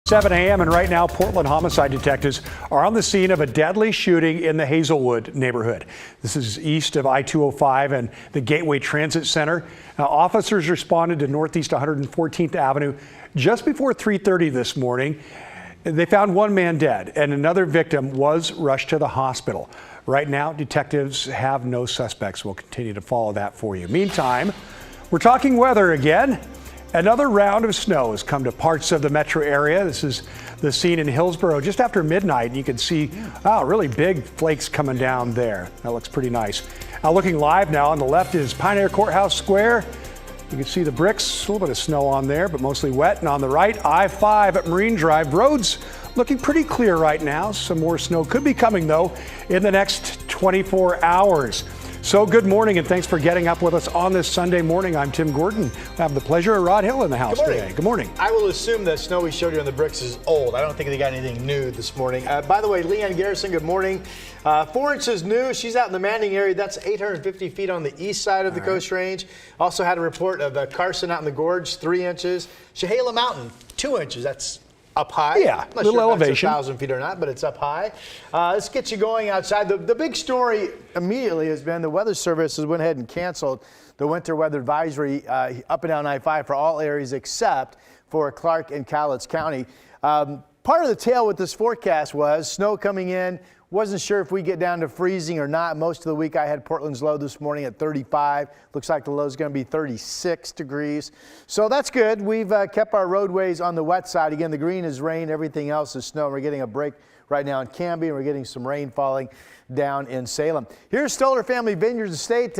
7 a.m. and right now Portland homicide detectives are on the scene of a deadly shooting in the Hazelwood neighborhood. This is east of I-205 and the Gateway Transit Center. Now, officers responded to Northeast 114th Avenue just before 3:30 this morning. They found one man dead and another victim was rushed to the hospital. Right now, detectives have no suspects. We'll continue to follow that for you. Meantime, we're talking weather again. Another round of snow has come to parts of the metro area. This is the scene in Hillsborough just after midnight. You can see really big flakes coming down there. That looks pretty nice. Looking live now, on the left is Pioneer Courthouse Square. You can see the bricks, a little bit of snow on there, but mostly wet. And on the right, I-5 at Marine Drive. Roads looking pretty clear right now. Some more snow could be coming, though, in the next 24 hours. So good morning and thanks for getting up with us on this Sunday morning. I'm Tim Gordon. I have the pleasure of Rod Hill in the house today. Good morning. I will assume that snow we showed you on the bricks is old. I don't think they got anything new this morning. By the way, Leanne Garrison, good morning. 4 inches new. She's out in the Manning area. That's 850 feet on the east side of the Coast Range. Also had a report of Carson out in the Gorge, 3 inches. Chehala Mountain, 2 inches. That's up high. Yeah, not little sure elevation. If that's 1,000 feet or not, but it's up high. Let's get you going outside. The big story immediately has been the Weather Service has went ahead and canceled the winter weather advisory up and down I-5 for all areas except for Clark and Cowlitz County. Part of the tale with this forecast was snow coming in. Wasn't sure if we get down to freezing or not. Most of the week I had Portland's low this morning at 35. Looks like the low is going to be 36 degrees. So that's good. We've kept our roadways on the wet side. Again, the green is rain. Everything else is snow. We're getting a break right now in Canby, and we're getting some rain falling down in Salem. Here's Stoller Family Vineyards Estate.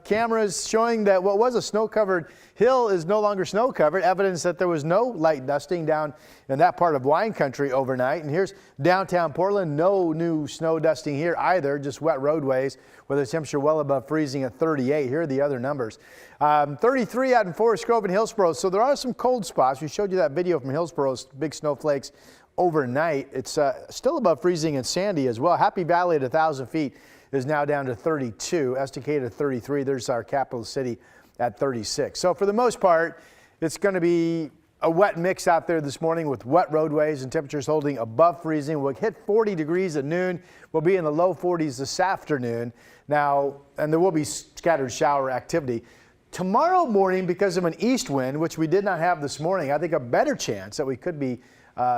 Cameras showing that what was a snow-covered hill is no longer snow-covered. Evidence that there was no light dusting down in that part of wine country overnight. And here's downtown Portland. No new snow dusting here either, just wet roadways with a temperature well above freezing at 38. Here are the other numbers. 33 out in Forest Grove and Hillsborough. So there are some cold spots. We showed you that video from Hillsborough's big snowflakes overnight. It's still above freezing in Sandy as well. Happy Valley at 1,000 feet is now down to 32. Estacade at 33. There's our capital city at 36. So for the most part, it's going to be a wet mix out there this morning with wet roadways and temperatures holding above freezing. We'll hit 40 degrees at noon. We'll be in the low 40s this afternoon. Now, and there will be scattered shower activity. Tomorrow morning, because of an east wind, which we did not have this morning, I think a better chance that we could be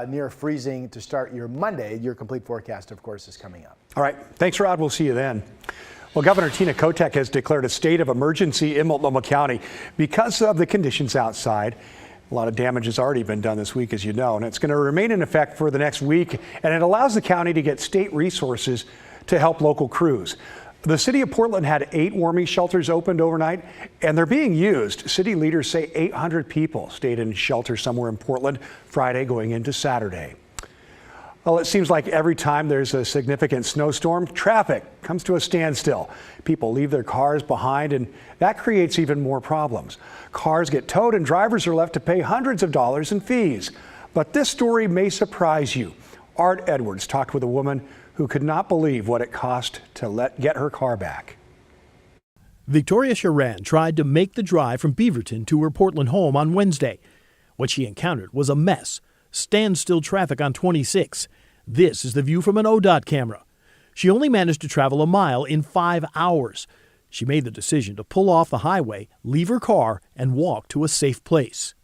near freezing to start your Monday. Your complete forecast, of course, is coming up. All right. Thanks, Rod. We'll see you then. Well, Governor Tina Kotek has declared a state of emergency in Multnomah County because of the conditions outside. A lot of damage has already been done this week, as you know, and it's going to remain in effect for the next week, and it allows the county to get state resources to help local crews. The city of Portland had 8 warming shelters opened overnight, and they're being used. City leaders say 800 people stayed in shelters somewhere in Portland Friday going into Saturday. Well, it seems like every time there's a significant snowstorm, traffic comes to a standstill. People leave their cars behind, and that creates even more problems. Cars get towed, and drivers are left to pay hundreds of dollars in fees. But this story may surprise you. Art Edwards talked with a woman who could not believe what it cost to get her car back. Victoria Sharan tried to make the drive from Beaverton to her Portland home on Wednesday. What she encountered was a mess. Standstill traffic on 26. This is the view from an ODOT camera. She only managed to travel a mile in 5 hours. She made the decision to pull off the highway, leave her car, and walk to a safe place.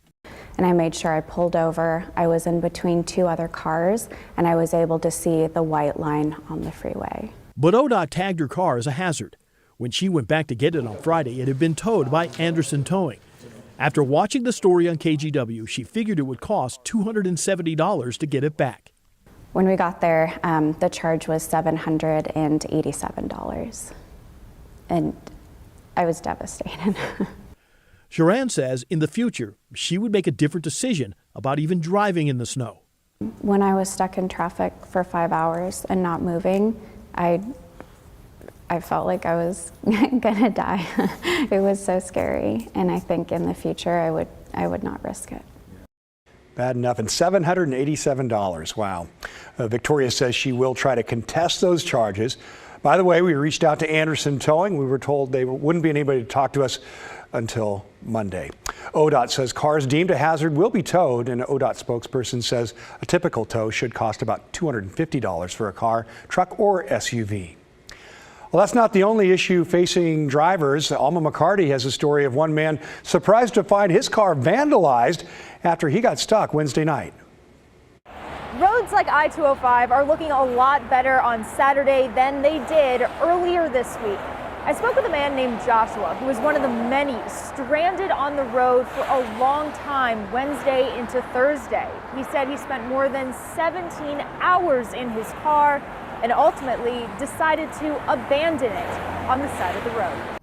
And I made sure I pulled over. I was in between 2 other cars, and I was able to see the white line on the freeway. But ODOT tagged her car as a hazard. When she went back to get it on Friday, it had been towed by Anderson Towing. After watching the story on KGW, she figured it would cost $270 to get it back. When we got there, the charge was $787. And I was devastated. Sharan says in the future, she would make a different decision about even driving in the snow. When I was stuck in traffic for 5 hours and not moving, I felt like I was gonna die. It was so scary, and I think in the future I would not risk it. Bad enough. And $787. Wow. Victoria says she will try to contest those charges, By the way, we reached out to Anderson Towing. We were told they wouldn't be anybody to talk to us until Monday. ODOT says cars deemed a hazard will be towed. An ODOT spokesperson says a typical tow should cost about $250 for a car, truck, or SUV. Well, that's not the only issue facing drivers. Alma McCarty has a story of one man surprised to find his car vandalized after he got stuck Wednesday night. Roads like I-205 are looking a lot better on Saturday than they did earlier this week. I spoke with a man named Joshua, who was one of the many stranded on the road for a long time Wednesday into Thursday. He said he spent more than 17 hours in his car and ultimately decided to abandon it on the side of the road.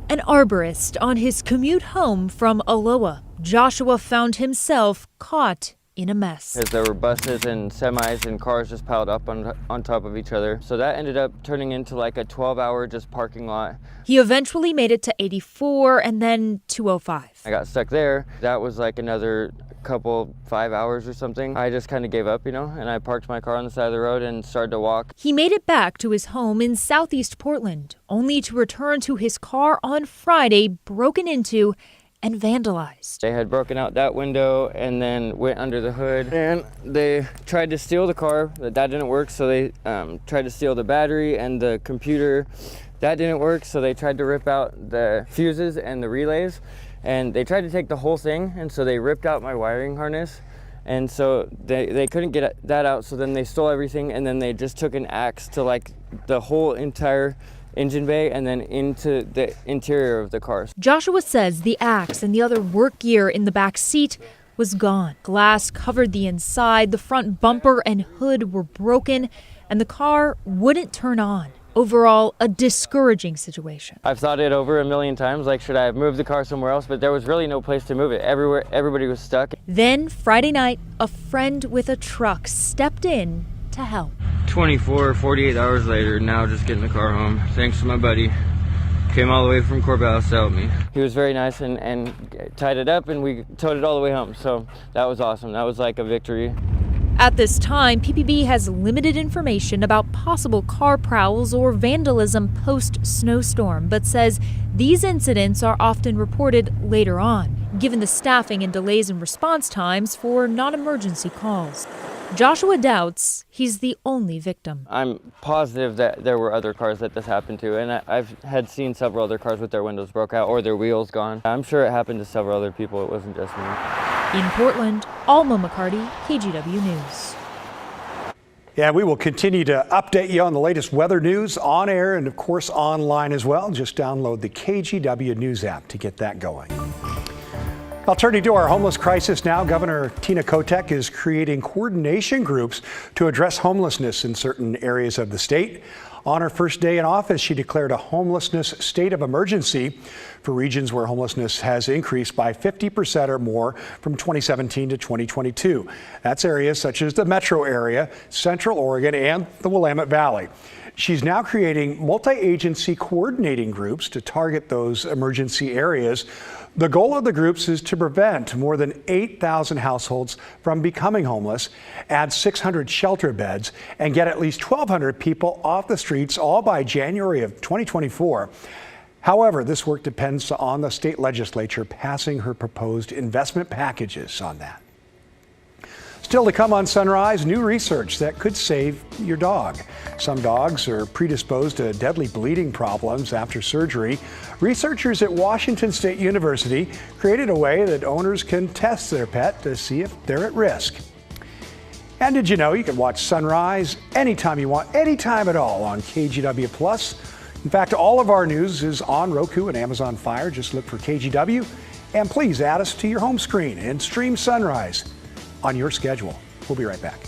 An arborist on his commute home from Aloha, Joshua found himself caught in a mess. Because there were buses and semis and cars just piled up on top of each other. So that ended up turning into like a 12-hour just parking lot. He eventually made it to 84 and then 205. I got stuck there. That was like another 5 hours or something. I just kind of gave up, and I parked my car on the side of the road and started to walk. He made it back to his home in southeast Portland, only to return to his car on Friday, broken into and vandalized. They had broken out that window and then went under the hood, and they tried to steal the car. That didn't work, so they tried to steal the battery and the computer. That didn't work, so they tried to rip out the fuses and the relays, and they tried to take the whole thing, and so they ripped out my wiring harness, and so they couldn't get that out, so then they stole everything, and then they just took an axe to like the whole entire engine bay and then into the interior of the car. Joshua says the axe and the other work gear in the back seat was gone. Glass covered the inside, the front bumper and hood were broken, and the car wouldn't turn on. Overall, a discouraging situation. I've thought it over a million times, like should I have moved the car somewhere else, but there was really no place to move it. Everywhere, everybody was stuck. Then Friday night, a friend with a truck stepped in to help. 24, 48 hours later, now just getting the car home. Thanks to my buddy. Came all the way from Corvallis to help me. He was very nice and tied it up, and we towed it all the way home. So that was awesome. That was like a victory. At this time, PPB has limited information about possible car prowls or vandalism post-snowstorm, but says these incidents are often reported later on, given the staffing and delays in response times for non-emergency calls. Joshua doubts he's the only victim. I'm positive that there were other cars that this happened to, and I've had seen several other cars with their windows broke out or their wheels gone. I'm sure it happened to several other people. It wasn't just me. In Portland, Alma McCarty, KGW News. Yeah, we will continue to update you on the latest weather news on air and, of course, online as well. Just download the KGW News app to get that going. Well, turning to our homeless crisis now, Governor Tina Kotek is creating coordination groups to address homelessness in certain areas of the state. On her first day in office, she declared a homelessness state of emergency for regions where homelessness has increased by 50% or more from 2017 to 2022. That's areas such as the metro area, Central Oregon, and the Willamette Valley. She's now creating multi-agency coordinating groups to target those emergency areas. The goal of the groups is to prevent more than 8,000 households from becoming homeless, add 600 shelter beds, and get at least 1,200 people off the streets, all by January of 2024. However, this work depends on the state legislature passing her proposed investment packages on that. Still to come on Sunrise, new research that could save your dog. Some dogs are predisposed to deadly bleeding problems after surgery. Researchers at Washington State University created a way that owners can test their pet to see if they're at risk. And did you know you can watch Sunrise anytime you want, anytime at all on KGW Plus? In fact, all of our news is on Roku and Amazon Fire. Just look for KGW, and please add us to your home screen and stream Sunrise on your schedule. We'll be right back.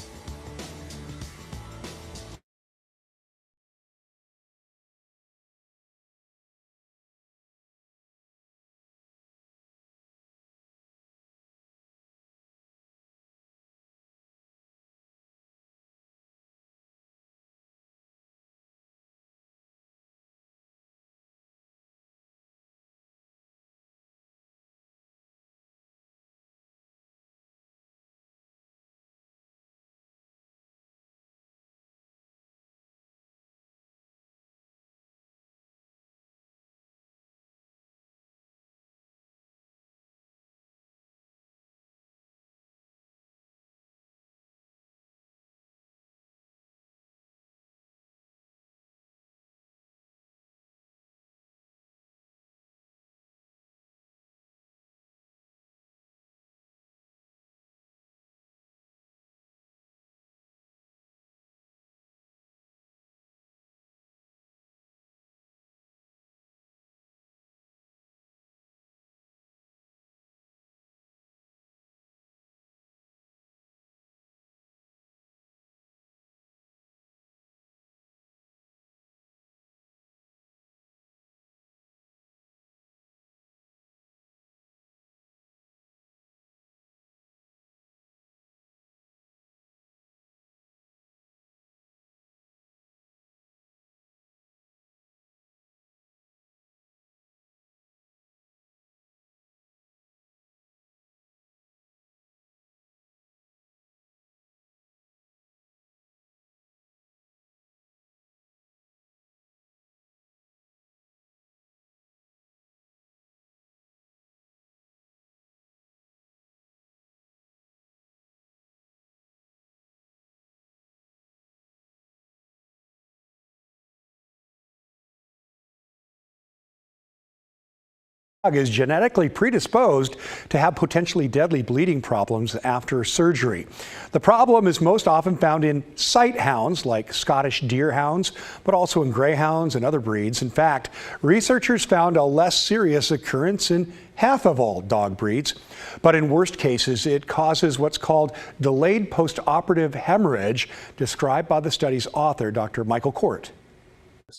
Is genetically predisposed to have potentially deadly bleeding problems after surgery. The problem is most often found in sight hounds like Scottish deer hounds, but also in greyhounds and other breeds. In fact, researchers found a less serious occurrence in half of all dog breeds. But in worst cases, it causes what's called delayed postoperative hemorrhage, described by the study's author, Dr. Michael Court.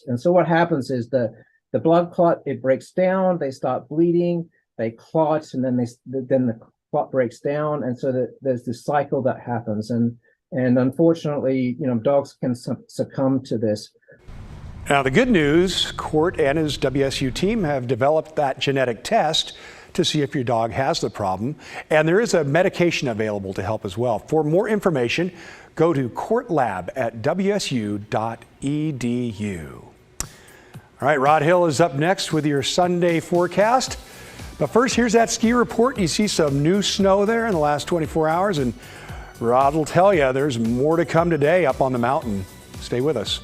And so what happens is the blood clot, it breaks down, they start bleeding, they clot, and then the clot breaks down, and so there's this cycle that happens, and unfortunately, dogs can succumb to this. Now the good news, Court and his WSU team have developed that genetic test to see if your dog has the problem, and there is a medication available to help as well. For more information, go to courtlab at wsu.edu. All right, Rod Hill is up next with your Sunday forecast. But first, here's that ski report. You see some new snow there in the last 24 hours, and Rod will tell you there's more to come today up on the mountain. Stay with us.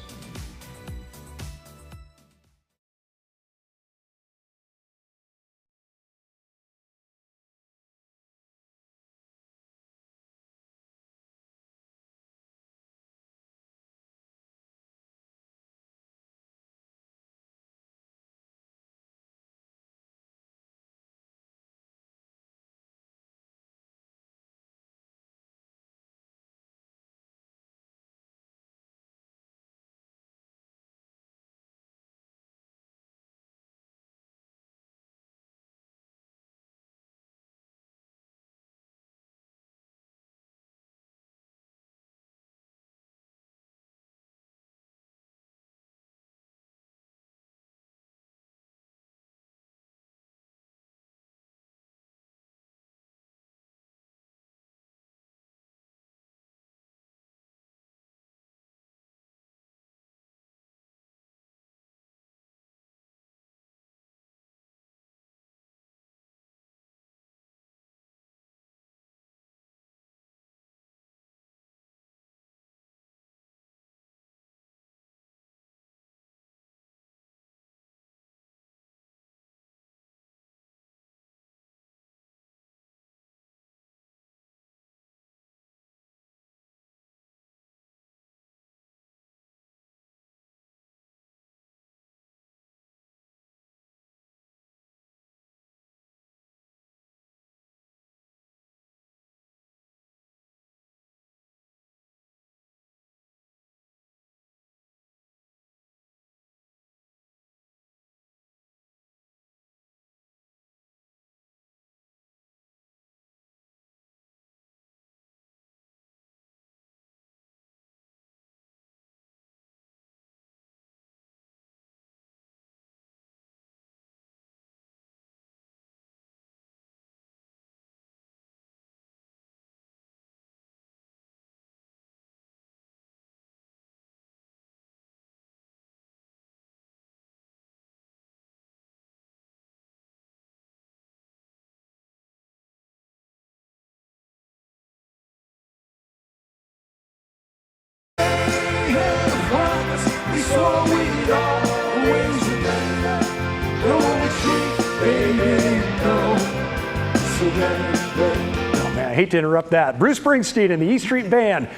Oh man, I hate to interrupt that. Bruce Springsteen and the E Street Band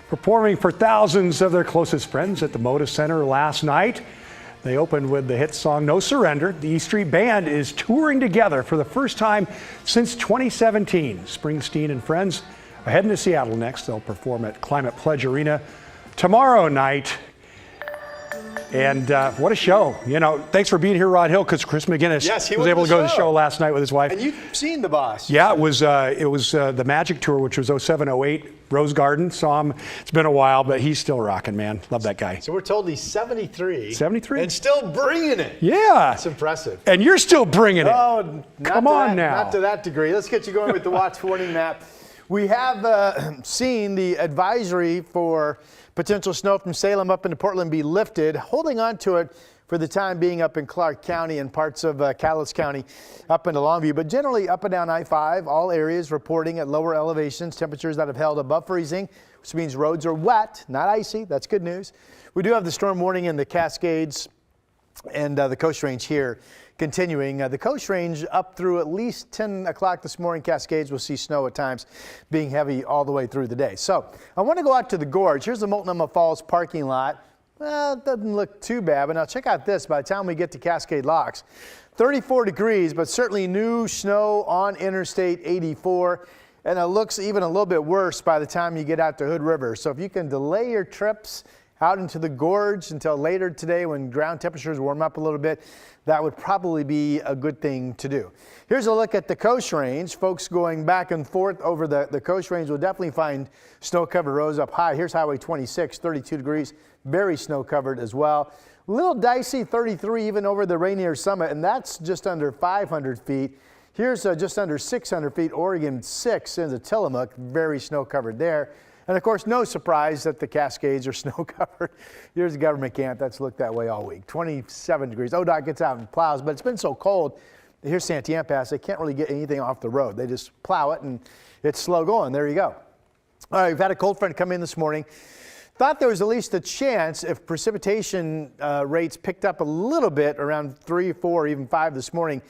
performing for thousands of their closest friends at the Moda Center last night. They opened with the hit song No Surrender. The E Street Band is touring together for the first time since 2017. Springsteen and friends are heading to Seattle next. They'll perform at Climate Pledge Arena tomorrow night. And what a show. You know, thanks for being here, Rod Hill, because Chris McGinnis was able to go to the show last night with his wife. And you've seen the boss. Yeah, it was the Magic Tour, which was 07-08, Rose Garden. Saw him. It's been a while, but he's still rocking, man. Love that guy. So we're told he's 73. 73? And still bringing it. Yeah. That's impressive. And you're still bringing it. Oh, come on now. Not to that degree. Let's get you going with the watch warning map. We have seen the advisory for potential snow from Salem up into Portland be lifted, holding on to it for the time being up in Clark County and parts of Cowlitz County up into Longview. But generally up and down I-5, all areas reporting at lower elevations, temperatures that have held above freezing, which means roads are wet, not icy. That's good news. We do have the storm warning in the Cascades And the Coast Range here continuing. The Coast Range up through at least 10 o'clock this morning. Cascades will see snow at times being heavy all the way through the day. So I want to go out to the gorge. Here's the Multnomah Falls parking lot. Well, it doesn't look too bad, but now check out this. By the time we get to Cascade Locks, 34 degrees, but certainly new snow on Interstate 84. And it looks even a little bit worse by the time you get out to Hood River. So if you can delay your trips out into the gorge until later today when ground temperatures warm up a little bit, that would probably be a good thing to do. Here's a look at the Coast Range. Folks going back and forth over the Coast Range will definitely find snow-covered roads up high. Here's Highway 26, 32 degrees, very snow-covered as well. A little dicey, 33 even over the Rainier Summit, and that's just under 500 feet. Here's just under 600 feet, Oregon 6 in the Tillamook, very snow-covered there. And of course, no surprise that the Cascades are snow-covered. Here's the government camp that's looked that way all week. 27 degrees. ODOT gets out and plows, but it's been so cold. Here's Santiam Pass. They can't really get anything off the road. They just plow it, and it's slow going. There you go. All right, we've had a cold front come in this morning. Thought there was at least a chance if precipitation rates picked up a little bit around 3, 4, even 5 this morning,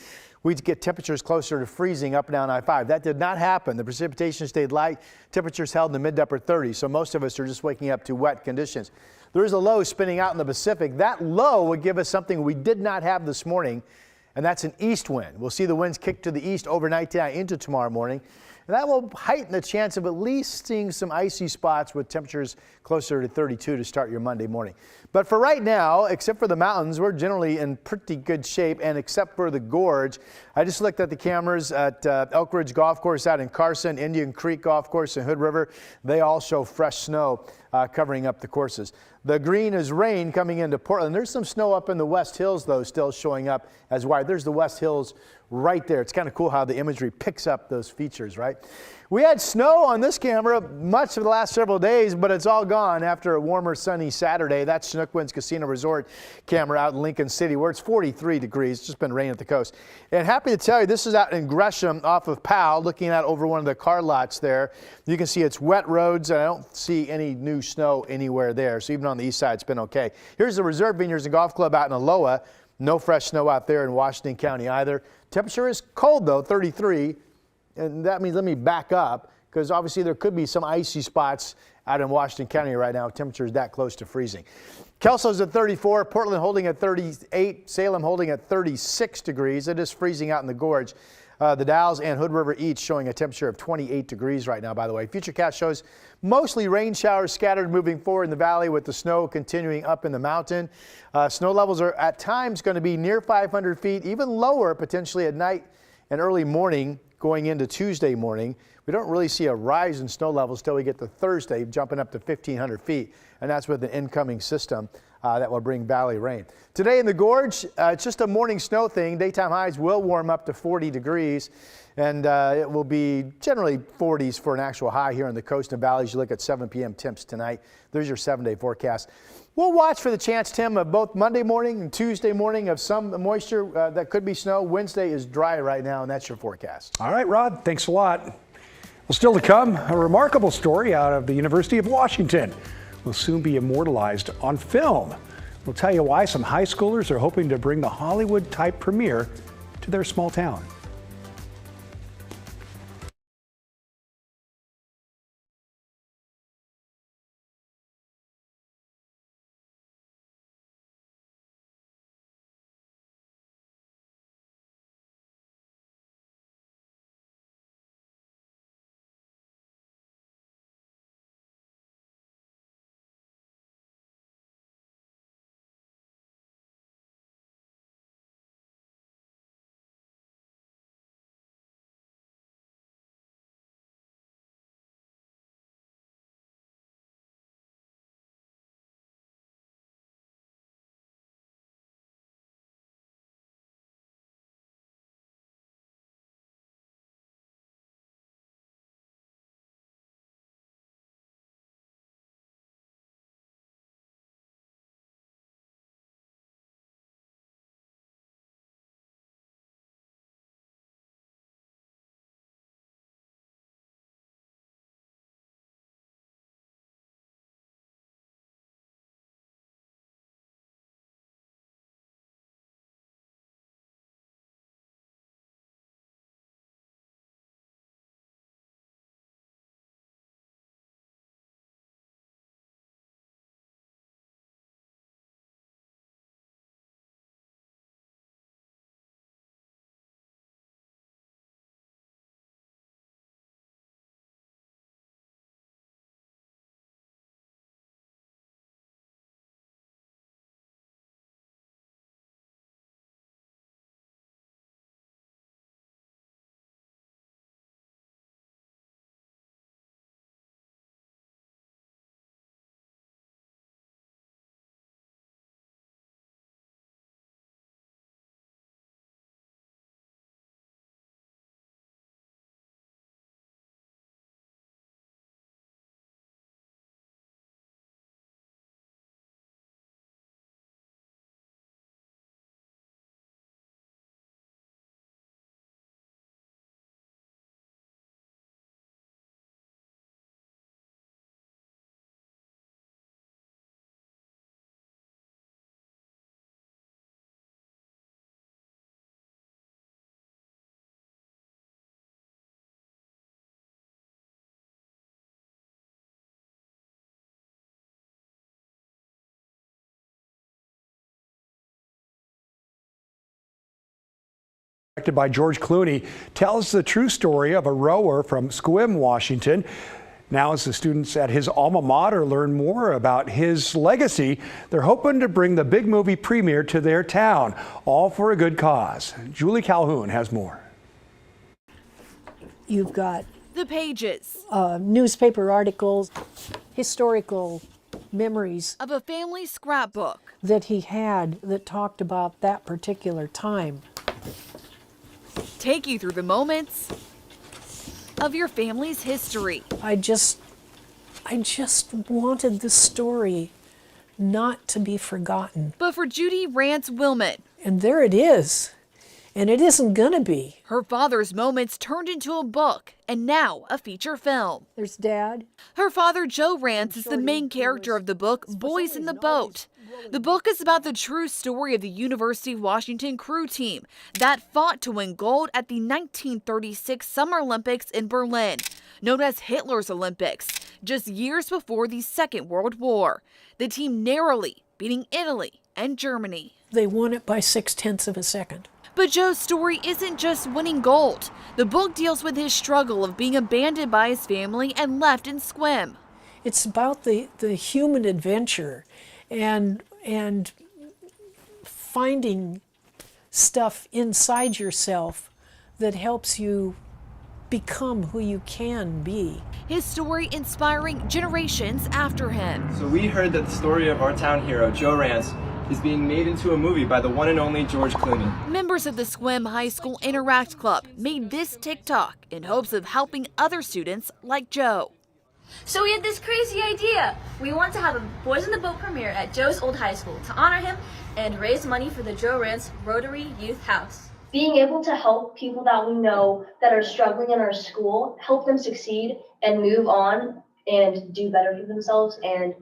we'd get temperatures closer to freezing up and down I-5. That did not happen. The precipitation stayed light. Temperatures held in the mid to upper 30s, so most of us are just waking up to wet conditions. There is a low spinning out in the Pacific. That low would give us something we did not have this morning, and that's an east wind. We'll see the winds kick to the east overnight tonight into tomorrow morning. And that will heighten the chance of at least seeing some icy spots with temperatures closer to 32 to start your Monday morning. But for right now, except for the mountains, we're generally in pretty good shape, and except for the gorge. I just looked at the cameras at Elk Ridge Golf Course out in Carson, Indian Creek Golf Course in Hood River. They all show fresh snow covering up the courses. The green is rain coming into Portland. There's some snow up in the West Hills, though, still showing up as white. There's the West Hills right there. It's kind of cool how the imagery picks up those features, right? We had snow on this camera much of the last several days, but it's all gone after a warmer, sunny Saturday. That's Chinook Winds Casino Resort camera out in Lincoln City, where it's 43 degrees. It's just been raining at the coast. And happy to tell you, this is out in Gresham off of Powell, looking out over one of the car lots there. You can see it's wet roads, and I don't see any new snow anywhere there. So even on the east side, it's been okay. Here's the Reserve Vineyards and Golf Club out in Aloha. No fresh snow out there in Washington County either. Temperature is cold, though, 33. And that means, let me back up, because obviously there could be some icy spots out in Washington County right now. Temperature is that close to freezing. Kelso's at 34, Portland holding at 38, Salem holding at 36 degrees. It is freezing out in the gorge. The Dalles and Hood River each showing a temperature of 28 degrees right now, by the way. Futurecast shows mostly rain showers scattered moving forward in the valley, with the snow continuing up in the mountain. Snow levels are at times going to be near 500 feet, even lower potentially at night and early morning going into Tuesday morning. We don't really see a rise in snow levels till we get to Thursday, jumping up to 1,500 feet, and that's with an incoming system that will bring valley rain. Today in the gorge, it's just a morning snow thing. Daytime highs will warm up to 40 degrees, and it will be generally 40s for an actual high here on the coast and valleys. You look at 7 p.m. temps tonight. There's your 7-day forecast. We'll watch for the chance, Tim, of both Monday morning and Tuesday morning of some moisture that could be snow. Wednesday is dry right now, and that's your forecast. All right, Rod, thanks a lot. Well, still to come, a remarkable story out of the University of Washington will soon be immortalized on film. We'll tell you why some high schoolers are hoping to bring the Hollywood-type premiere to their small town. Directed by George Clooney, tells the true story of a rower from Sequim, Washington. Now, as the students at his alma mater learn more about his legacy, they're hoping to bring the big movie premiere to their town, all for a good cause. Julie Calhoun has more. You've got The pages newspaper articles, historical memories of a family scrapbook. that he had that talked about that particular time. Take you through the moments of your family's history. I just wanted the story not to be forgotten. But for Judy Rance Wilmot, And there it is. And it isn't gonna be. her father's moments turned into a book and now a feature film. There's Dad. Her father, Joe Rance, is the main character of the book, Boys in the Boat. The book is about the true story of the University of Washington crew team that fought to win gold at the 1936 Summer Olympics in Berlin, known as Hitler's Olympics, just years before the Second World War. The team narrowly beating Italy and Germany. They won it by 0.6 of a second. But Joe's story isn't just winning gold. The book deals with his struggle of being abandoned by his family and left in Sequim. It's about the human adventure and finding stuff inside yourself that helps you become who you can be. His story inspiring generations after him. So we heard that the story of our town hero, Joe Rance, is being made into a movie by the one and only George Clooney. Members of the Sequim High School Interact Club made this TikTok in hopes of helping other students like Joe. So we had this crazy idea. We want to have a Boys in the Boat premiere at Joe's old high school to honor him and raise money for the Joe Rance Rotary Youth House. Being able to help people that we know that are struggling in our school, help them succeed and move on and do better for themselves. And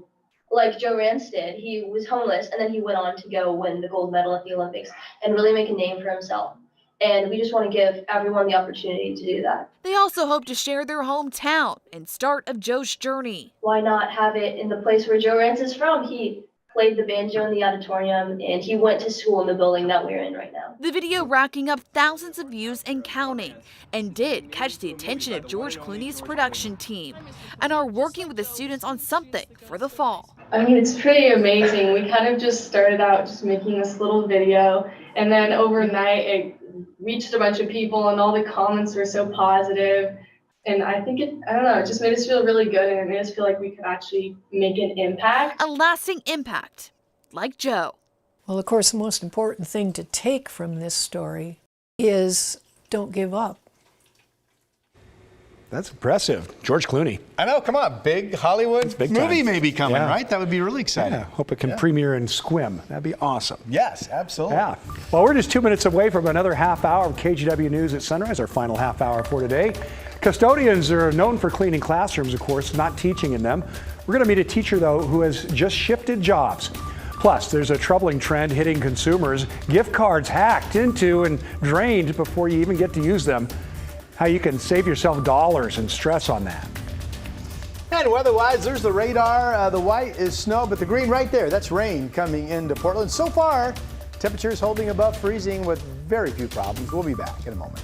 like Joe Rance did, he was homeless and then he went on to go win the gold medal at the Olympics and really make a name for himself. And we just want to give everyone the opportunity to do that. They also hope to share their hometown and start of Joe's journey. Why not have it in the place where Joe Rance is from? He played the banjo in the auditorium and he went to school in the building that we're in right now. The video racking up thousands of views and counting, and did catch the attention of George Clooney's production team, and are working with the students on something for the fall. I mean, it's pretty amazing. We kind of just started out just making this little video, and then overnight it reached a bunch of people and all the comments were so positive. And I think it just made us feel really good, and it made us feel like we could actually make an impact. A lasting impact, like Joe. Well, of course, the most important thing to take from this story is don't give up. That's impressive. George Clooney. I know, come on, big Hollywood big movie time. may be coming, Yeah. right? That would be really exciting. Yeah, hope it can premiere in Sequim. That'd be awesome. Yes, absolutely. Yeah. Well, we're just 2 minutes away from another half hour of KGW News at Sunrise, our final half hour for today. Custodians are known for cleaning classrooms, of course, not teaching in them. We're going to meet a teacher, though, who has just shifted jobs. Plus, there's a troubling trend hitting consumers. Gift cards hacked into and drained before you even get to use them. How you can save yourself dollars and stress on that. And weather-wise, there's the radar. The white is snow, but the green right there, that's rain coming into Portland. So far, temperatures holding above freezing with very few problems. We'll be back in a moment.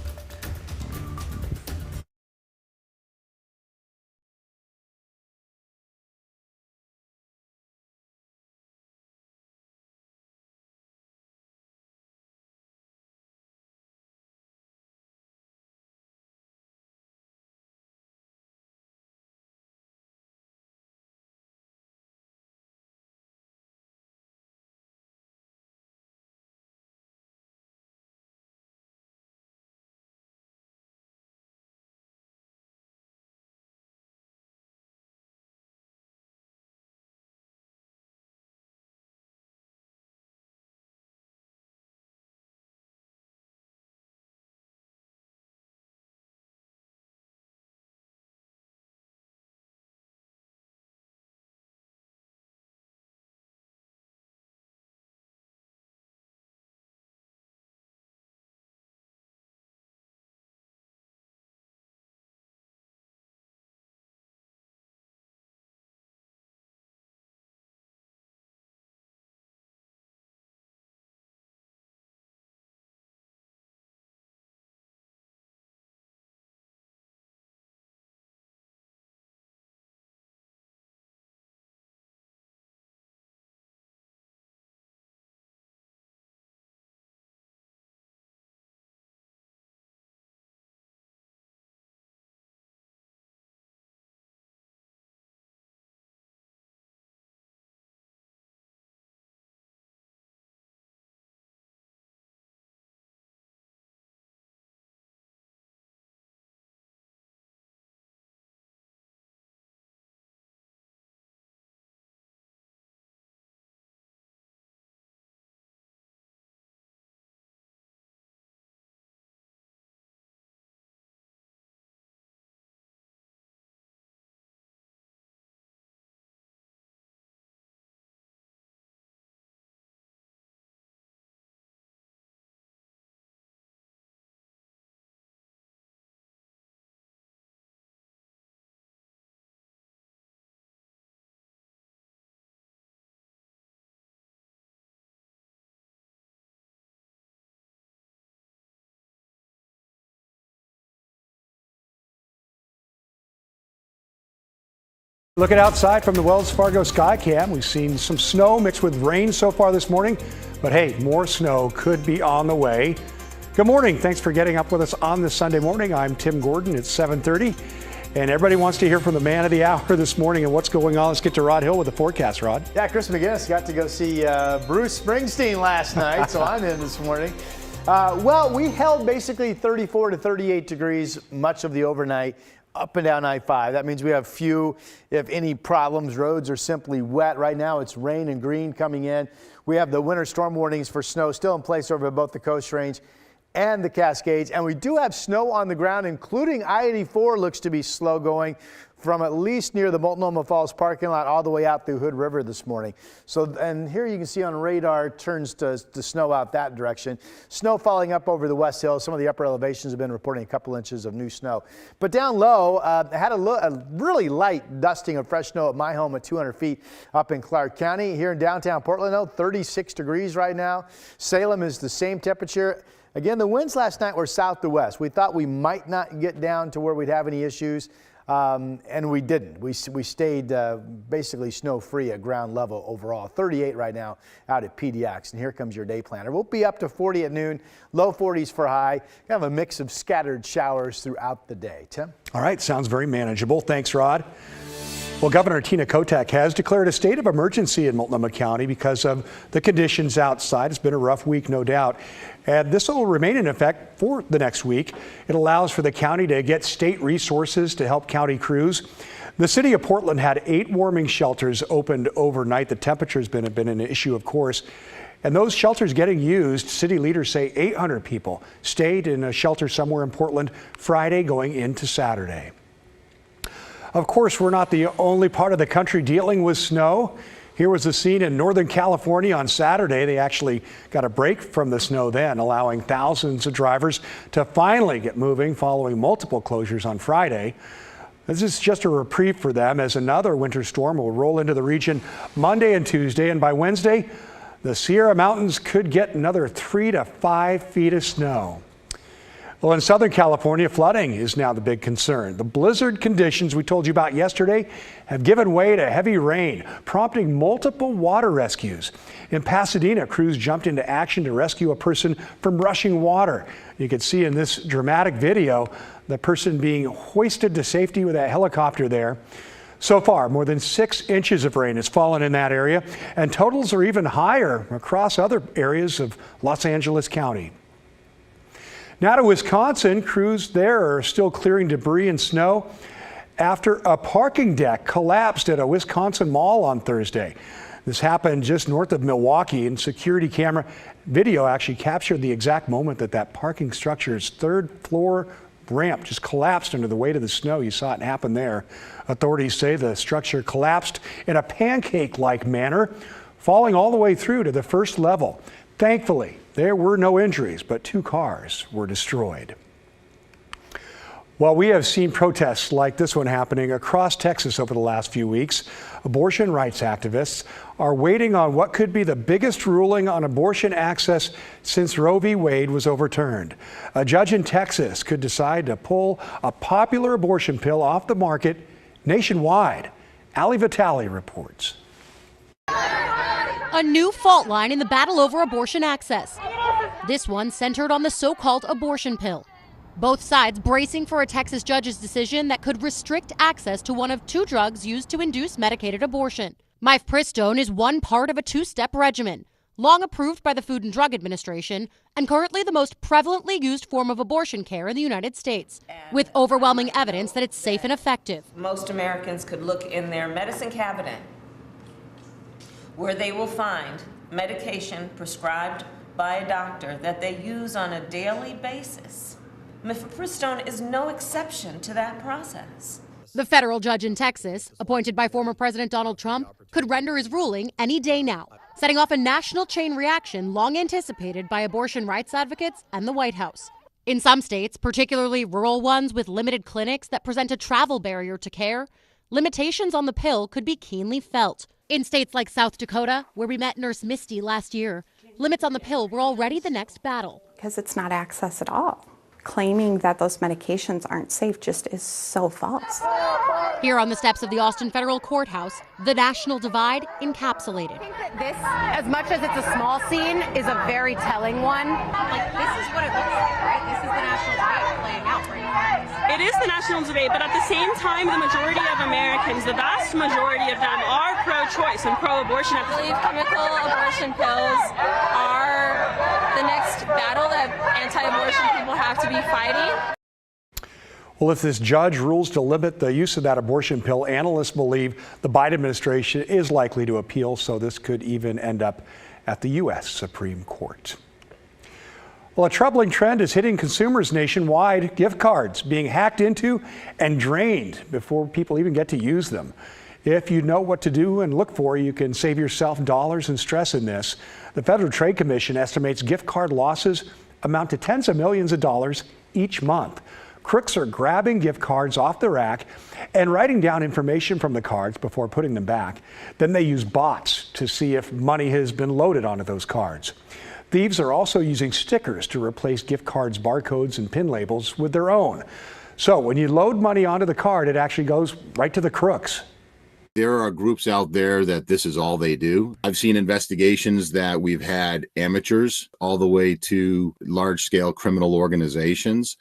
Looking outside from the Wells Fargo Skycam, we've seen some snow mixed with rain so far this morning, but hey, more snow could be on the way. Good morning. Thanks for getting up with us on this Sunday morning. I'm Tim Gordon. It's 7:30, and everybody wants to hear from the man of the hour this morning and what's going on. Let's get to Rod Hill with the forecast, Rod. Yeah, Chris McGinnis got to go see Bruce Springsteen last night, so I'm in this morning. Well, we held basically 34 to 38 degrees much of the overnight up and down I-5. That means we have few, if any, problems. Roads are simply wet. Right now it's rain and green coming in. We have the winter storm warnings for snow still in place over both the Coast Range and the Cascades. And we do have snow on the ground, including I-84 looks to be slow going from at least near the Multnomah Falls parking lot all the way out through Hood River this morning. So, and here you can see on radar turns to snow out that direction. Snow falling up over the West Hills. Some of the upper elevations have been reporting a couple inches of new snow. But down low, had a really light dusting of fresh snow at my home at 200 feet up in Clark County. Here in downtown Portland, though, 36 degrees right now. Salem is the same temperature. Again, the winds last night were south to west. We thought we might not get down to where we'd have any issues. And we didn't. We stayed basically snow-free at ground level overall. 38 right now out at PDX. And here comes your day planner. We'll be up to 40 at noon, low 40s for high. Kind of a mix of scattered showers throughout the day. Tim? All right, sounds very manageable. Thanks, Rod. Well, Governor Tina Kotek has declared a state of emergency in Multnomah County because of the conditions outside. It's been a rough week, no doubt. And this will remain in effect for the next week. It allows for the county to get state resources to help county crews. The city of Portland had 8 warming shelters opened overnight. The temperature has been an issue, of course. And those shelters getting used, city leaders say 800 people stayed in a shelter somewhere in Portland Friday going into Saturday. Of course, we're not the only part of the country dealing with snow. Here was the scene in Northern California on Saturday. They actually got a break from the snow then, allowing thousands of drivers to finally get moving following multiple closures on Friday. This is just a reprieve for them as another winter storm will roll into the region Monday and Tuesday. And by Wednesday, the Sierra Mountains could get another 3 to 5 feet of snow. Well, in Southern California, flooding is now the big concern. The blizzard conditions we told you about yesterday have given way to heavy rain, prompting multiple water rescues. In Pasadena, crews jumped into action to rescue a person from rushing water. You can see in this dramatic video the person being hoisted to safety with a helicopter there. So far, more than 6 inches of rain has fallen in that area, and totals are even higher across other areas of Los Angeles County. Now to Wisconsin, crews there are still clearing debris and snow after a parking deck collapsed at a Wisconsin mall on Thursday. This happened just north of Milwaukee, and security camera video actually captured the exact moment that parking structure's 3rd floor ramp just collapsed under the weight of the snow. You saw it happen there. Authorities say the structure collapsed in a pancake-like manner, falling all the way through to the 1st level. Thankfully, there were no injuries, but 2 cars were destroyed. Well, we have seen protests like this one happening across Texas over the last few weeks. Abortion rights activists are waiting on what could be the biggest ruling on abortion access since Roe v. Wade was overturned. A judge in Texas could decide to pull a popular abortion pill off the market nationwide. Ali Vitale reports. A new fault line in the battle over abortion access. This one centered on the so-called abortion pill. Both sides bracing for a Texas judge's decision that could restrict access to one of 2 drugs used to induce medicated abortion. Mifepristone is one part of a 2-step regimen, long approved by the Food and Drug Administration and currently the most prevalently used form of abortion care in the United States, with overwhelming evidence that it's safe and effective. Most Americans could look in their medicine cabinet where they will find medication prescribed by a doctor that they use on a daily basis. Mifepristone is no exception to that process. The federal judge in Texas, appointed by former President Donald Trump, could render his ruling any day now, setting off a national chain reaction long anticipated by abortion rights advocates and the White House. In some states, particularly rural ones with limited clinics that present a travel barrier to care, limitations on the pill could be keenly felt. In states like South Dakota, where we met Nurse Misty last year, limits on the pill were already the next battle. Because it's not access at all. claiming that those medications aren't safe just is so false. Here on the steps of the Austin Federal Courthouse, the national divide encapsulated. This, as much as it's a small scene, is a very telling one. Like, this is what it looks like, right? This is the national debate playing out right now. It is the national debate, but at the same time, the majority of Americans, the vast majority of them, are pro-choice and pro-abortion. I believe chemical abortion pills are the next battle that anti-abortion people have to be fighting. Well, if this judge rules to limit the use of that abortion pill, analysts believe the Biden administration is likely to appeal, so this could even end up at the U.S. Supreme Court. Well, a troubling trend is hitting consumers nationwide. Gift cards being hacked into and drained before people even get to use them. If you know what to do and look for, you can save yourself dollars and stress in this. The Federal Trade Commission estimates gift card losses amount to tens of millions of dollars each month. Crooks are grabbing gift cards off the rack and writing down information from the cards before putting them back. Then they use bots to see if money has been loaded onto those cards. Thieves are also using stickers to replace gift cards' barcodes and pin labels with their own. So when you load money onto the card, it actually goes right to the crooks. There are groups out there that this is all they do. I've seen investigations that we've had amateurs all the way to large-scale criminal organizations.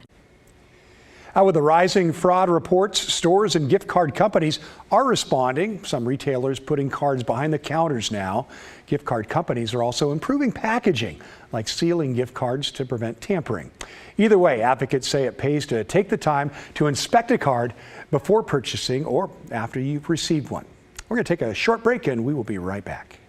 With the rising fraud reports, stores and gift card companies are responding. Some retailers putting cards behind the counters now. Gift card companies are also improving packaging, like sealing gift cards to prevent tampering. Either way, advocates say it pays to take the time to inspect a card before purchasing or after you've received one. We're going to take a short break and we will be right back.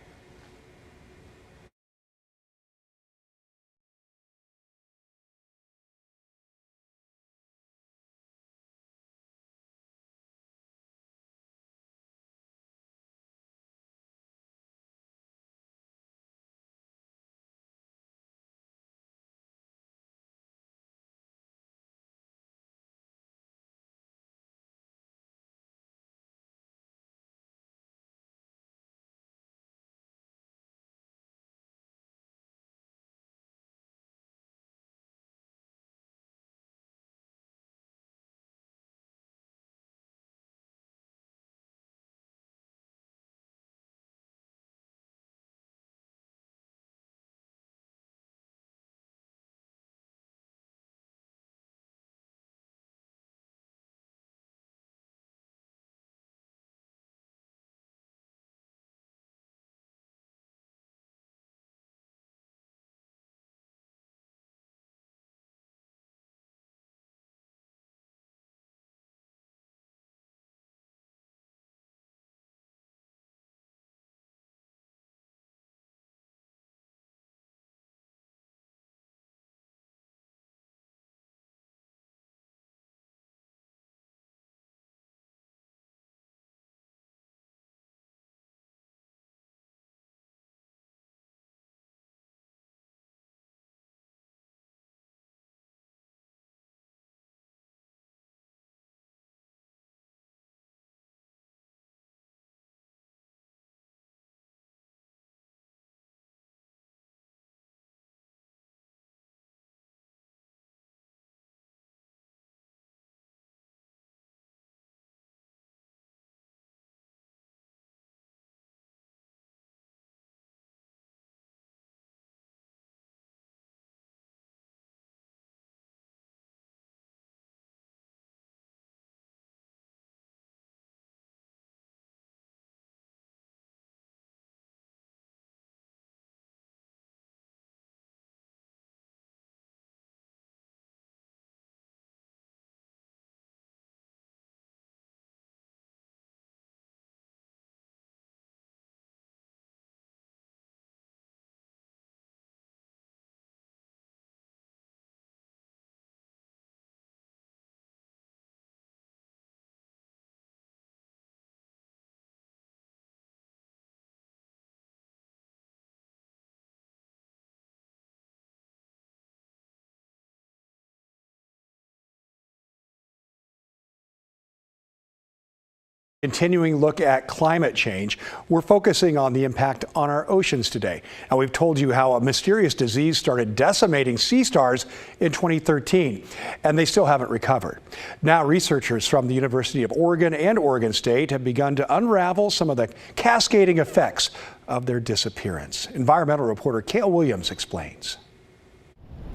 Continuing look at climate change, we're focusing on the impact on our oceans today. Now, we've told you how a mysterious disease started decimating sea stars in 2013, and they still haven't recovered. Now, researchers from the University of Oregon and Oregon State have begun to unravel some of the cascading effects of their disappearance. Environmental reporter Cale Williams explains.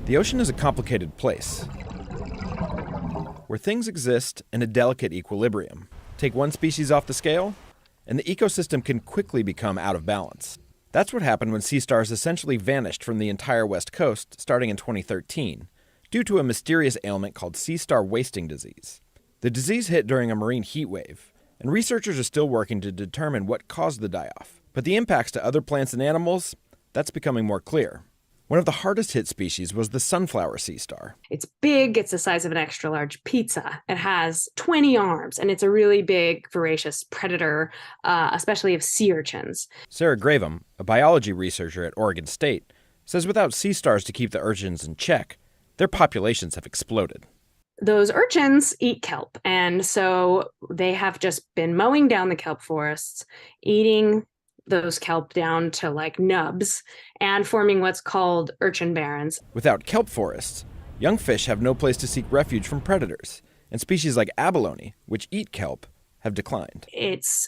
The ocean is a complicated place where things exist in a delicate equilibrium. Take one species off the scale, and the ecosystem can quickly become out of balance. That's what happened when sea stars essentially vanished from the entire West Coast starting in 2013, due to a mysterious ailment called sea star wasting disease. The disease hit during a marine heat wave, and researchers are still working to determine what caused the die-off. But the impacts to other plants and animals, that's becoming more clear. One of the hardest hit species was the sunflower sea star. It's big, it's the size of an extra large pizza. It has 20 arms, and it's a really big, voracious predator, especially of sea urchins. Sarah Gravem, a biology researcher at Oregon State, says without sea stars to keep the urchins in check, their populations have exploded. Those urchins eat kelp, and so they have just been mowing down the kelp forests, eating those kelp down to like nubs, and forming what's called urchin barrens. Without kelp forests, young fish have no place to seek refuge from predators, and species like abalone, which eat kelp, have declined. It's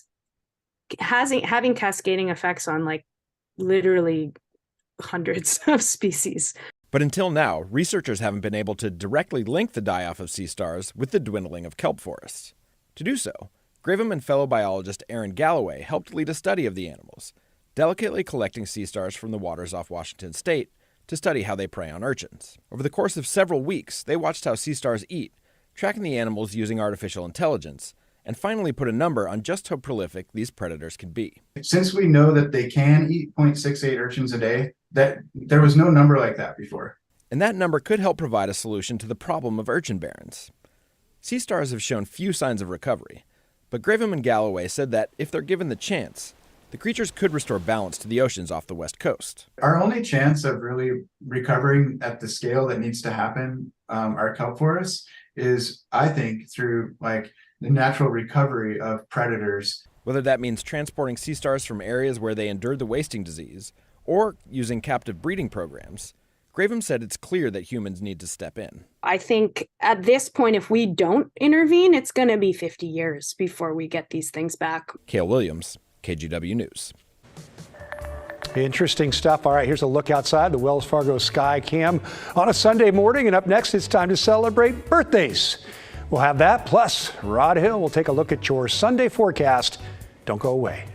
having cascading effects on like literally hundreds of species. But until now, researchers haven't been able to directly link the die-off of sea stars with the dwindling of kelp forests. To do so, Gravem and fellow biologist Aaron Galloway helped lead a study of the animals, delicately collecting sea stars from the waters off Washington State to study how they prey on urchins. Over the course of several weeks, they watched how sea stars eat, tracking the animals using artificial intelligence, and finally put a number on just how prolific these predators can be. Since we know that they can eat 0.68 urchins a day, that there was no number like that before. And that number could help provide a solution to the problem of urchin barrens. Sea stars have shown few signs of recovery, but Gravem and Galloway said that if they're given the chance, the creatures could restore balance to the oceans off the West Coast. Our only chance of really recovering at the scale that needs to happen, our kelp forests, is, I think, through like the natural recovery of predators. Whether that means transporting sea stars from areas where they endured the wasting disease, or using captive breeding programs, Gravem said it's clear that humans need to step in. I think at this point, if we don't intervene, it's going to be 50 years before we get these things back. Cale Williams, KGW News. Interesting stuff. All right, here's a look outside the Wells Fargo Sky Cam on a Sunday morning. And up next, it's time to celebrate birthdays. We'll have that, plus Rod Hill will take a look at your Sunday forecast. Don't go away.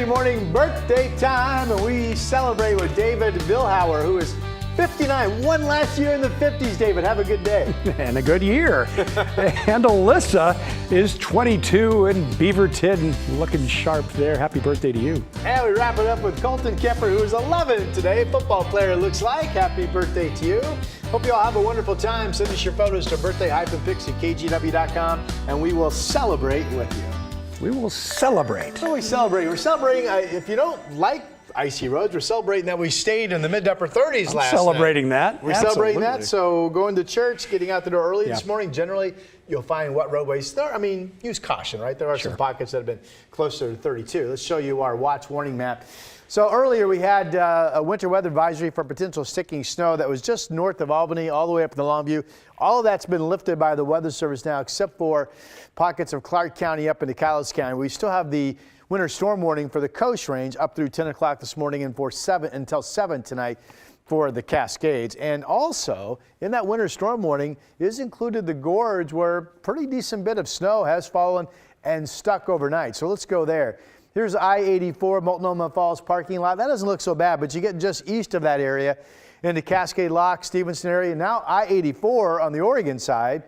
Saturday morning birthday time, and we celebrate with David Vilhauer, who is 59. One last year in the 50s, David. Have a good day. And a good year. And Alyssa is 22 in Beaverton, looking sharp there. Happy birthday to you. And we wrap it up with Colton Kemper, who is 11 today. Football player, looks like. Happy birthday to you. Hope you all have a wonderful time. Send us your photos to birthday-pics@kgw.com, and we will celebrate with you. We will celebrate. What are we celebrating? We're celebrating, if you don't like icy roads, we're celebrating that we stayed in the mid to upper 30s I'm last celebrating night. that. We're celebrating Absolutely. that. So going to church, getting out the door early this morning, generally you'll find what roadways there. I mean, use caution, right? There are some pockets that have been closer to 32. Let's show you our watch warning map. So earlier we had a winter weather advisory for potential sticking snow that was just north of Albany all the way up to the Longview. All of that's been lifted by the Weather Service now, except for pockets of Clark County up into Cowles County. We still have the winter storm warning for the Coast Range up through 10 o'clock this morning and until 7 tonight for the Cascades. And also in that winter storm warning is included the gorge, where a pretty decent bit of snow has fallen and stuck overnight. So let's go there. Here's I-84 Multnomah Falls parking lot. That doesn't look so bad, but you get just east of that area into Cascade Lock, Stevenson area. Now I-84 on the Oregon side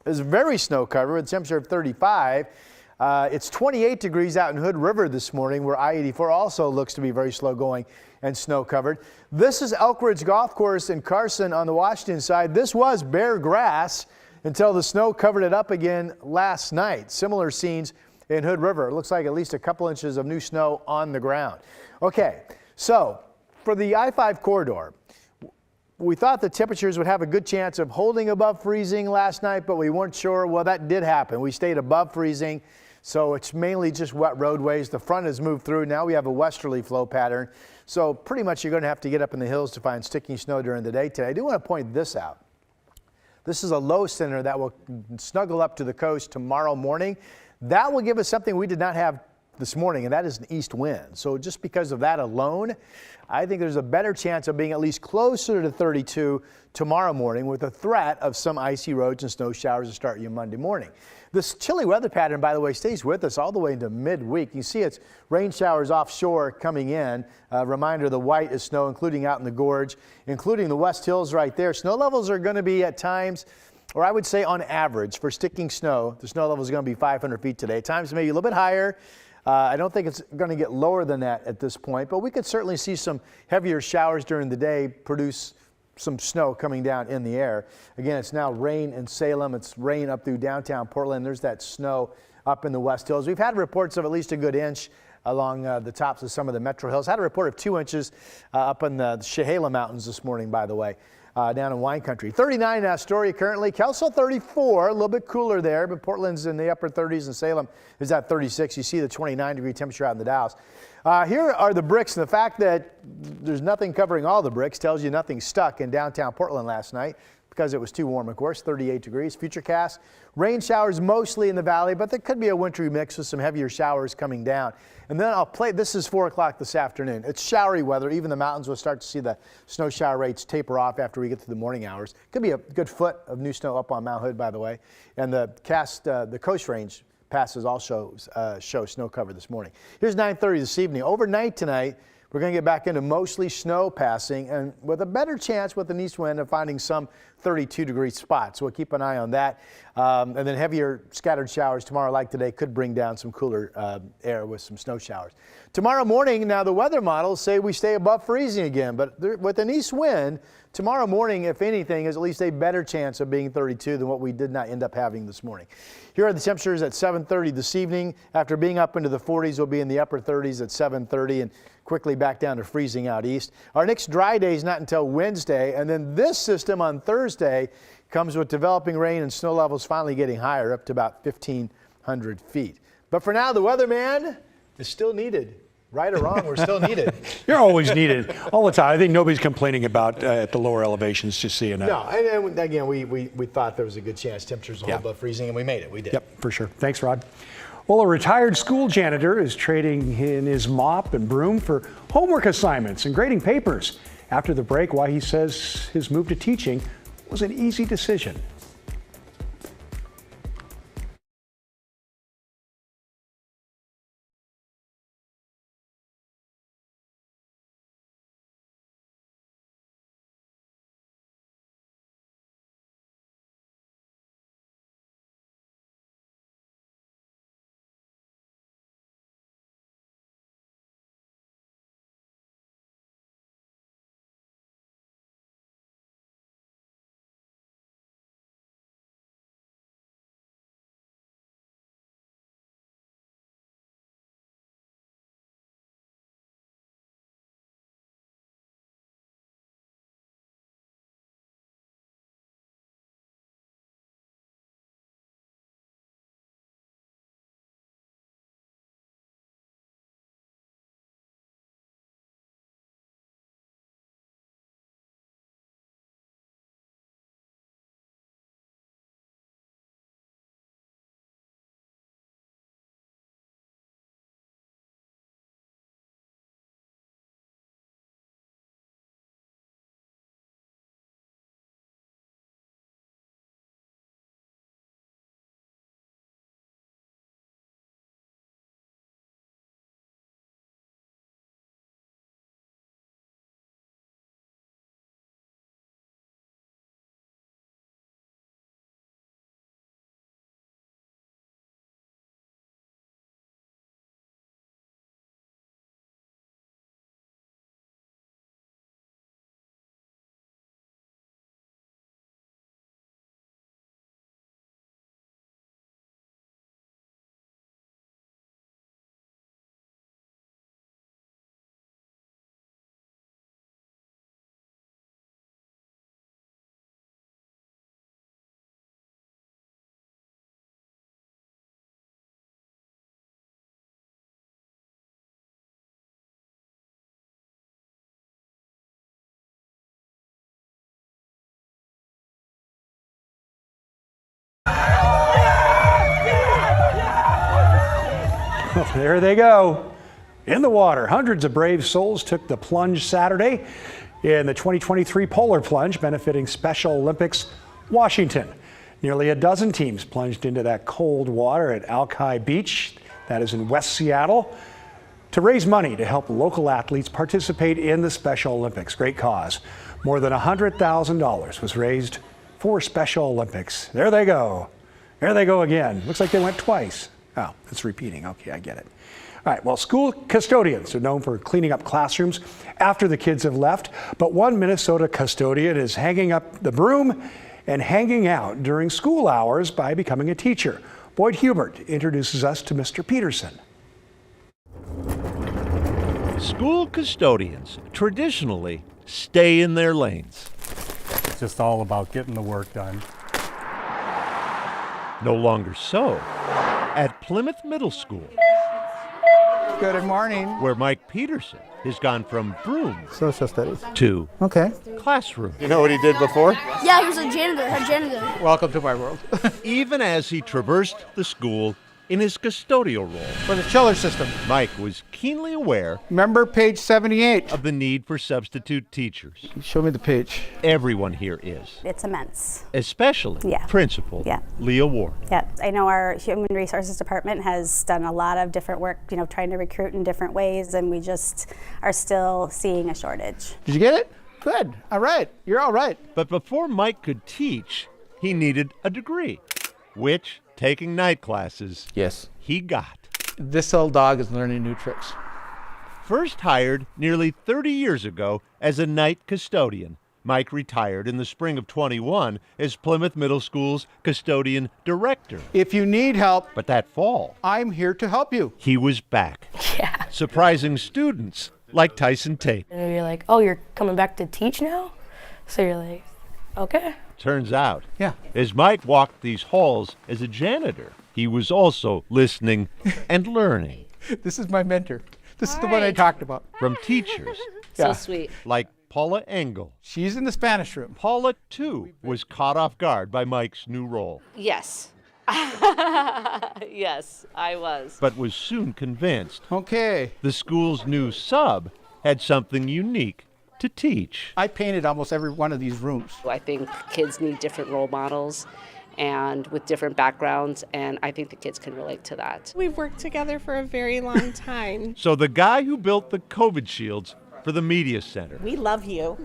is very snow covered with a temperature of 35. It's 28 degrees out in Hood River this morning, where I-84 also looks to be very slow going and snow covered. This is Elk Ridge Golf Course in Carson on the Washington side. This was bare grass until the snow covered it up again last night. Similar scenes in Hood River. It looks like at least a couple inches of new snow on the ground. Okay, so for the I-5 corridor, we thought the temperatures would have a good chance of holding above freezing last night, but we weren't sure. Well, that did happen. We stayed above freezing, so it's mainly just wet roadways. The front has moved through. Now we have a westerly flow pattern, so pretty much you're going to have to get up in the hills to find sticking snow during the day today. I do want to point this out. This is a low center that will snuggle up to the coast tomorrow morning. That will give us something we did not have this morning, and that is an east wind. So just because of that alone, I think there's a better chance of being at least closer to 32 tomorrow morning, with a threat of some icy roads and snow showers to start you Monday morning. This chilly weather pattern, by the way, stays with us all the way into midweek. You see it's rain showers offshore coming in. Reminder, the white is snow, including out in the gorge, including the West Hills right there. Snow levels are going to be at times, or I would say on average, for sticking snow, the snow level is going to be 500 feet today. At times maybe a little bit higher. I don't think it's going to get lower than that at this point, but we could certainly see some heavier showers during the day produce some snow coming down in the air. Again, it's now rain in Salem. It's rain up through downtown Portland. There's that snow up in the West Hills. We've had reports of at least a good inch along the tops of some of the metro hills. Had a report of 2 inches up in the Chehalis Mountains this morning, by the way. Down in wine country. 39 in Astoria currently. Kelso 34, a little bit cooler there, but Portland's in the upper 30s and Salem is at 36. You see the 29-degree temperature out in the Dalles. Here are the bricks, and the fact that there's nothing covering all the bricks tells you nothing stuck in downtown Portland last night because it was too warm, of course, 38 degrees. Futurecast, rain showers mostly in the valley, but there could be a wintry mix with some heavier showers coming down. And then this is 4 o'clock this afternoon. It's showery weather. Even the mountains will start to see the snow shower rates taper off after we get to the morning hours. Could be a good foot of new snow up on Mount Hood, by the way. And the Coast Range passes also show snow cover this morning. Here's 9:30 this evening. Overnight tonight, we're going to get back into mostly snow passing, and with a better chance with an east wind of finding some 32-degree spots. So we'll keep an eye on that. And then heavier scattered showers tomorrow, like today, could bring down some cooler air with some snow showers. Tomorrow morning, now the weather models say we stay above freezing again, but with an east wind, tomorrow morning, if anything, is at least a better chance of being 32 than what we did not end up having this morning. Here are the temperatures at 7:30 this evening. After being up into the 40s, we'll be in the upper 30s at 7:30 and quickly back down to freezing out east. Our next dry day is not until Wednesday, and then this system on Thursday comes with developing rain and snow levels finally getting higher, up to about 1,500 feet. But for now, the weatherman is still needed. Right or wrong, we're still needed. You're always needed, all the time. I think nobody's complaining about at the lower elevations, just seeing that. No, and again, we thought there was a good chance temperatures will hold above freezing, and we made it. We did. Yep, for sure. Thanks, Rod. Well, a retired school janitor is trading in his mop and broom for homework assignments and grading papers. After the break, why he says his move to teaching was an easy decision. There they go. In the water, hundreds of brave souls took the plunge Saturday in the 2023 Polar Plunge, benefiting Special Olympics Washington. Nearly a dozen teams plunged into that cold water at Alki Beach, that is in West Seattle, to raise money to help local athletes participate in the Special Olympics. Great cause. More than $100,000 was raised for Special Olympics. There they go. There they go again. Looks like they went twice. Oh, it's repeating. Okay, I get it. All right, well, school custodians are known for cleaning up classrooms after the kids have left, but one Minnesota custodian is hanging up the broom and hanging out during school hours by becoming a teacher. Boyd Hubert introduces us to Mr. Peterson. School custodians traditionally stay in their lanes. It's just all about getting the work done. No longer so at Plymouth Middle School. Good morning. Where Mike Peterson has gone from broom Social studies. to Okay. classroom. You know what he did before? Yeah, he was a janitor, head janitor. Welcome to my world. Even as he traversed the school in his custodial role, For the chiller system. Mike was keenly aware Remember page 78? of the need for substitute teachers. Show me the page. Everyone here is, It's immense. especially Yeah. Principal Yeah. Leah Ward. Yeah, I know our Human Resources Department has done a lot of different work, trying to recruit in different ways, and we just are still seeing a shortage. Did you get it? Good. All right. You're all right. But before Mike could teach, he needed a degree, which, taking night classes, Yes. he got. This old dog is learning new tricks. First hired nearly 30 years ago as a night custodian, Mike retired in the spring of 21 as Plymouth Middle School's custodian director. If you need help, But that fall, I'm here to help you. he was back, Yeah. surprising students like Tyson Tate. And you're like, oh, you're coming back to teach now? So you're like, okay. Turns out, Yeah. as Mike walked these halls as a janitor, he was also listening and learning This is my mentor. This is the one I talked about. from teachers Yeah. sweet. like Paula Engel. She's in the Spanish room. Paula, too, was caught off guard by Mike's new role, Yes. Yes, I was. but was soon convinced Okay. the school's new sub had something unique to teach. I painted almost every one of these rooms. I think kids need different role models and with different backgrounds, and I think the kids can relate to that. We've worked together for a very long time. So the guy who built the COVID shields for the media center We love you.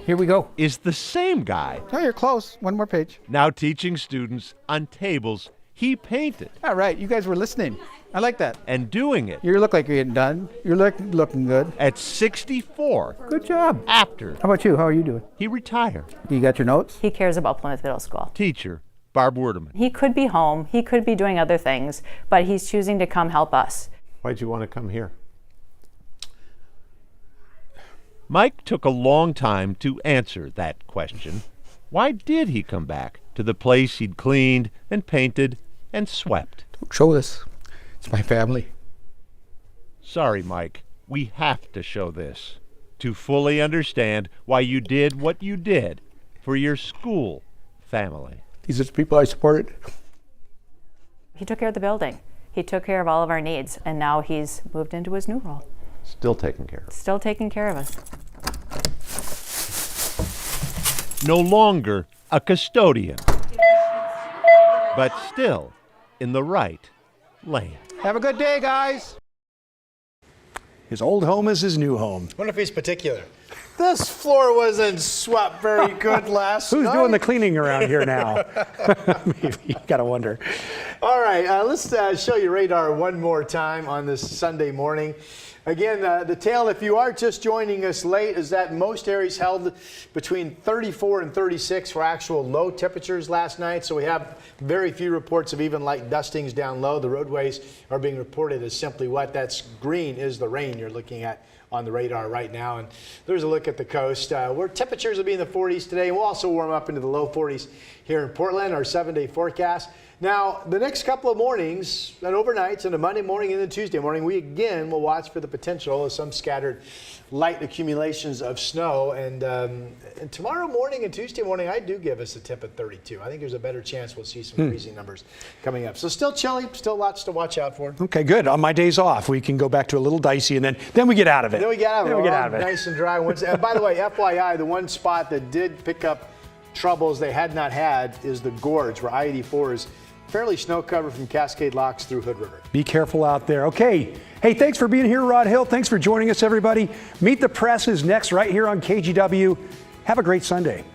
Here we go. is the same guy Oh, you're close. One more page. now teaching students on tables he painted All right. You guys were listening. I like that. and doing it You look like you're getting done. You're looking good. at 64 Good job. after How about you? How are you doing? he retired. You got your notes? He cares about Plymouth Middle School. Teacher Barb Werdeman. He could be home, he could be doing other things, but he's choosing to come help us. Why'd you want to come here? Mike took a long time to answer that question. Why did he come back to the place he'd cleaned and painted and swept? Don't show this. It's my family. Sorry, Mike, we have to show this to fully understand why you did what you did for your school family. These are the people I supported. He took care of the building. He took care of all of our needs, and now he's moved into his new role. Still taking care of. Still taking care of us. No longer a custodian, but still in the right lane. Have a good day, guys. His old home is his new home. Wonder if he's particular. This floor wasn't swept very good last Who's night. doing the cleaning around here now? Maybe you gotta wonder. All right, let's show you radar one more time on this Sunday morning. Again, the tale, if you are just joining us late, is that most areas held between 34 and 36 for actual low temperatures last night. So we have very few reports of even light dustings down low. The roadways are being reported as simply wet. That's green is the rain you're looking at on the radar right now. And there's a look at the coast where temperatures will be in the 40s today. We'll also warm up into the low 40s here in Portland, our 7-day forecast. Now, the next next couple of mornings, and overnights, and a Monday morning and a Tuesday morning, we again will watch for the potential of some scattered light accumulations of snow. And tomorrow morning and Tuesday morning, I do give us a tip at 32. I think there's a better chance we'll see some freezing numbers coming up. So still chilly, still lots to watch out for. Okay, good. On my days off, we can go back to a little dicey, and then we get out of it. Then we get out of it. We get out of it. Nice and dry. And by the way, FYI, the one spot that did pick up troubles they had not had is the gorge, where I-84 is fairly snow covered from Cascade Locks through Hood River. Be careful out there. Okay. Hey, thanks for being here, Rod Hill. Thanks for joining us, everybody. Meet the Press is next right here on KGW. Have a great Sunday.